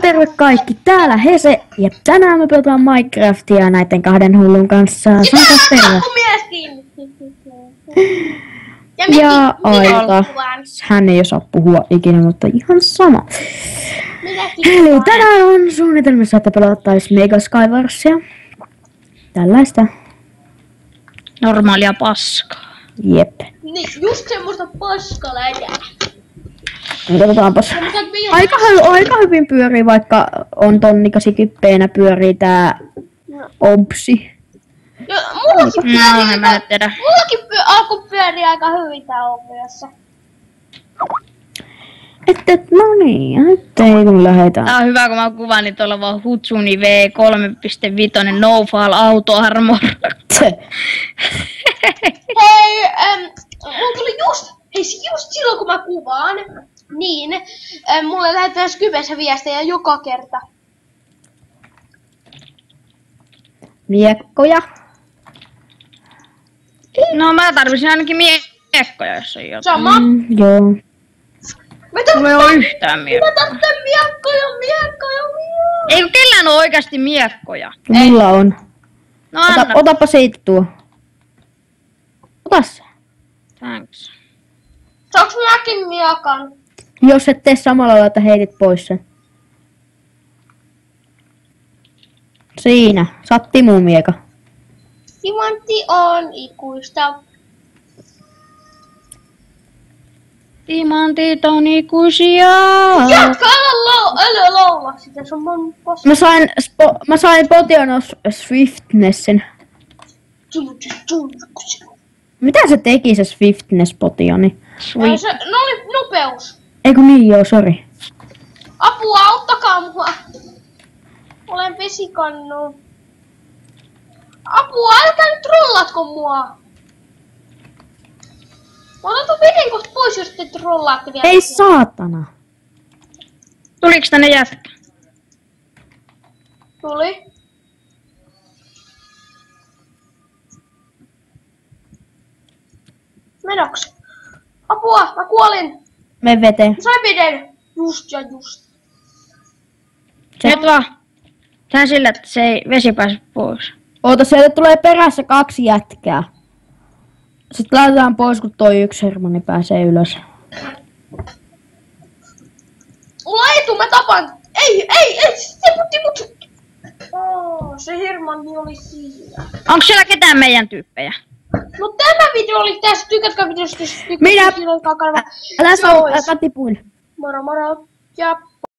terve kaikki, täällä Hese ja tänään me pelataan Minecraftia näiden kahden hullun kanssa. Sanotaan terve. Ja Aika. Hän ei osaa puhua ikinä, mutta ihan sama. Eli tänään on suunnitelmissa, että pelattaisiin Mega Skywarsia. Tällaista. Normaalia paskaa. Jep. Niin, just semmoista paskaläjää. Katsotaanpas. Aika hyvin pyörii, vaikka on tonnikasin kippeenä pyörii tää Obsi. Mullakin alkoi pyöriä aika hyvin tää Obsiassa. No niin, nyt ei kun lähetään. Tää on hyvä, kun mä kuvaan, niin tuolla vaan Hutsuni V3.5 No Fall Auto Armor. Hei, mulla tuli just silloin kun mä kuvaan, niin mulle lähetetään Skypessä viestejä joka kerta. Miekkoja. No mä tarvitsin ainakin miekkoja, jos on jotain. Sama. Joo. Mulla ei oo yhtään miekkoja. Mä tarvitsen miekkoja. Eikö kellään oo oikeasti miekkoja? Mulla on. No anna. Otapa siitä tuo. Ota se. Thanks. Saanko mäkin miekan? Jos et tee samalla lailla, että heitit pois sen. Siinä. Saat Timun mieka. Timantti on ikuista. Timantit on ikuisia. Jatka, älä laula sitä, se on mun posta. Mä sain Potion of Swiftnessin. Mitä se teki se Swiftness Potioni? Se oli nopeus. Eiku niin joo, sori. Apua, auttakaa mua. Olen vesikannu. Apua, älkää nyt trollatko mua. Mä otan ton veden kohta pois, jos te trollaatte vielä. Ei saatana. Tuliks tänne jätkä? Tuli. Menoks? Apua, mä kuolin. Me veteen. Mä sain veden. Just. Nyt vaan. Tää sillä, että se ei vesi pääse pois. Oota, sieltä tulee perässä 2 jätkää. Sitten laitetaan pois, kun toi yksi Hermanni pääsee ylös. Mulla etu, mä tapan. Ei, Timut. Se Hermanni oli siinä. Onko siellä ketään meidän tyyppejä? No tämä video oli tässä. Tykätkää videosta, jos Minä! kanava. Älä saa, älä tipuin. Moro. Ja